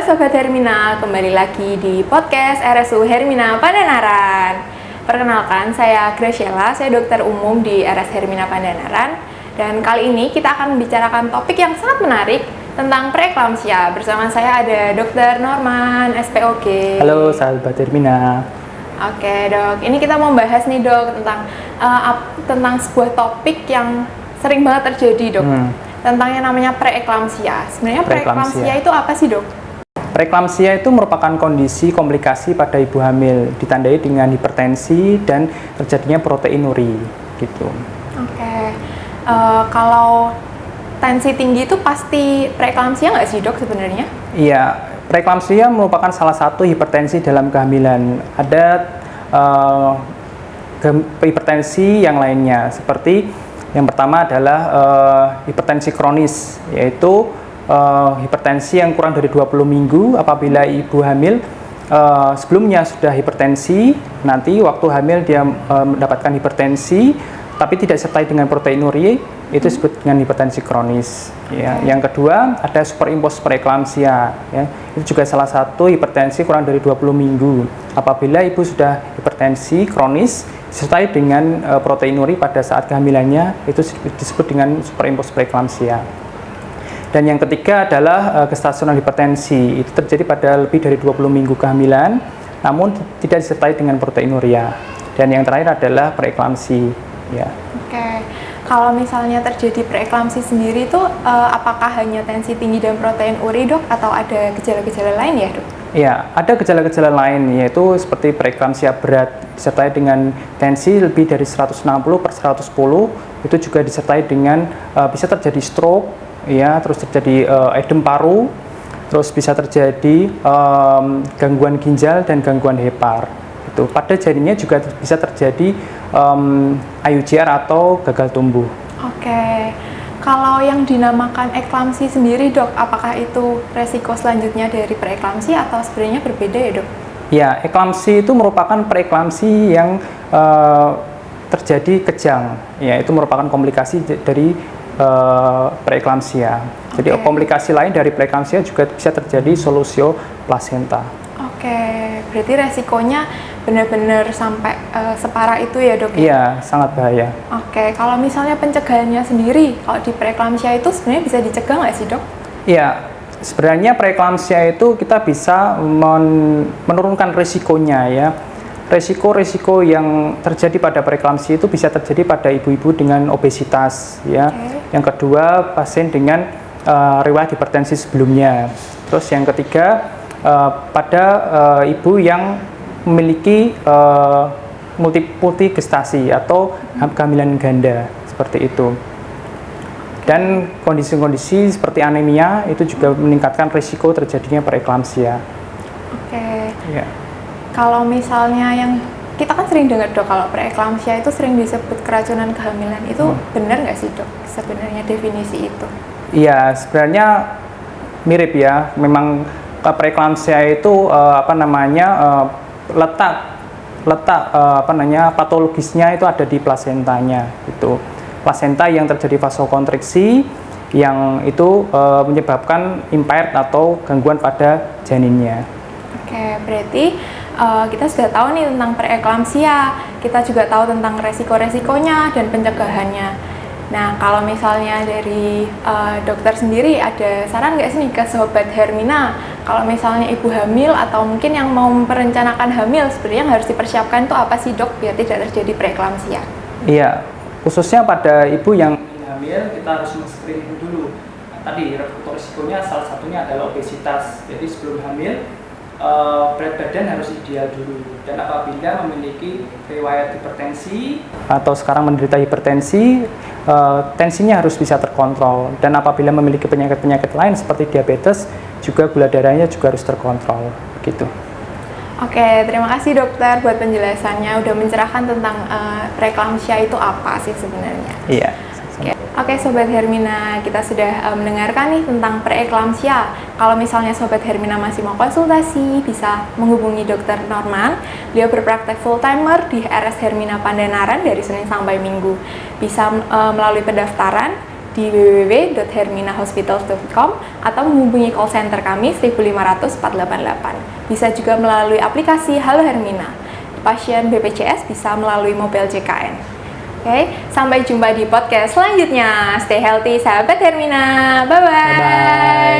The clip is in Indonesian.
Sobat Hermina, kembali lagi di podcast RSU Hermina Pandanaran. Perkenalkan, saya Graciela, saya dokter umum di RS Hermina Pandanaran. Dan kali ini kita akan membicarakan topik yang sangat menarik tentang preeklamsia. Bersama saya ada Dokter Norman, SPOG. Halo sahabat Hermina. Oke dok, ini kita mau bahas nih dok tentang sebuah topik yang sering banget terjadi dok. Tentang yang namanya preeklamsia. Sebenarnya preeklamsia itu apa sih dok? Preeklamsia itu merupakan kondisi komplikasi pada ibu hamil, ditandai dengan hipertensi dan terjadinya proteinuri, gitu. Oke, kalau tensi tinggi itu pasti preeklamsia nggak sih dok sebenarnya? Iya, preeklamsia merupakan salah satu hipertensi dalam kehamilan. Ada hipertensi yang lainnya, seperti yang pertama adalah hipertensi kronis, yaitu hipertensi yang kurang dari 20 minggu apabila ibu hamil sebelumnya sudah hipertensi, nanti waktu hamil dia mendapatkan hipertensi tapi tidak disertai dengan proteinuri, itu disebut dengan hipertensi kronis ya. Yang kedua ada superimpos preeklamsia ya. Itu juga salah satu hipertensi kurang dari 20 minggu apabila ibu sudah hipertensi kronis disertai dengan proteinuri pada saat kehamilannya, itu disebut dengan superimpos preeklamsia. Dan yang ketiga adalah gestasional hipertensi. Itu terjadi pada lebih dari 20 minggu kehamilan, namun tidak disertai dengan proteinuria. Dan yang terakhir adalah preeklamsi. Ya. Oke, kalau misalnya terjadi preeklamsi sendiri itu apakah hanya tensi tinggi dan proteinuri dok, atau ada gejala-gejala lain ya dok? Ya, ada gejala-gejala lain, yaitu seperti preeklamsia berat disertai dengan tensi lebih dari 160/110. Itu juga disertai dengan bisa terjadi stroke. Ya, terus terjadi edem paru, terus bisa terjadi gangguan ginjal dan gangguan hepar. Itu pada janinnya juga bisa terjadi IUGR atau gagal tumbuh. Oke, kalau yang dinamakan eklamsi sendiri dok, apakah itu resiko selanjutnya dari preeklamsi atau sebenarnya berbeda ya dok? Ya, eklamsi itu merupakan preeklamsi yang terjadi kejang. Ya, itu merupakan komplikasi dari preeklamsia. Jadi komplikasi lain dari preeklamsia juga bisa terjadi solusio plasenta. Oke, berarti resikonya benar-benar sampai separah itu ya dok? Iya, sangat bahaya. Oke, kalau misalnya pencegahannya sendiri, kalau di preeklamsia itu sebenarnya bisa dicegah nggak sih dok? Iya, sebenarnya preeklamsia itu kita bisa menurunkan risikonya ya. Resiko-resiko yang terjadi pada preeklamsi itu bisa terjadi pada ibu-ibu dengan obesitas ya. Yang kedua, pasien dengan riwayat hipertensi sebelumnya. Terus yang ketiga, pada ibu yang memiliki multi gestasi atau kehamilan ganda, seperti itu. Dan kondisi-kondisi seperti anemia itu juga meningkatkan risiko terjadinya preeklamsia. Oke. Ya. Kalau misalnya yang kita kan sering dengar dok, kalau preeklamsia itu sering disebut keracunan kehamilan, itu benar nggak sih dok sebenarnya definisi itu? Iya, sebenarnya mirip ya. Memang preeklamsia itu letak patologisnya itu ada di plasentanya. Itu plasenta yang terjadi vasokonstriksi yang itu menyebabkan impaired atau gangguan pada janinnya. Oke, berarti kita sudah tahu nih tentang preeklamsia, kita juga tahu tentang resiko-resikonya dan pencegahannya. Nah, kalau misalnya dari dokter sendiri ada saran nggak sih nih ke Sobat Hermina, kalau misalnya ibu hamil atau mungkin yang mau merencanakan hamil, sebenarnya yang harus dipersiapkan itu apa sih dok biar tidak terjadi preeklamsia? Iya, khususnya pada ibu yang hamil kita harus men-screening dulu. Nah, tadi faktor risikonya salah satunya adalah obesitas. Jadi sebelum hamil berat badan harus ideal dulu, dan apabila memiliki riwayat hipertensi atau sekarang menderita hipertensi, tensinya harus bisa terkontrol, dan apabila memiliki penyakit-penyakit lain seperti diabetes juga gula darahnya juga harus terkontrol begitu. Oke, terima kasih dokter buat penjelasannya, udah mencerahkan tentang preeklamsia itu apa sih sebenarnya. Iya. Oke, Sobat Hermina, kita sudah mendengarkan nih tentang preeklamsia. Kalau misalnya Sobat Hermina masih mau konsultasi, bisa menghubungi Dokter Norman. Beliau berpraktek full-timer di RS Hermina Pandanaran dari Senin sampai Minggu. Bisa melalui pendaftaran di www.herminahospitals.com atau menghubungi call center kami 1500488. Bisa juga melalui aplikasi Halo Hermina. Pasien BPJS bisa melalui mobile JKN. Oke, sampai jumpa di podcast selanjutnya. Stay healthy, sahabat Hermina. Bye-bye. Bye-bye.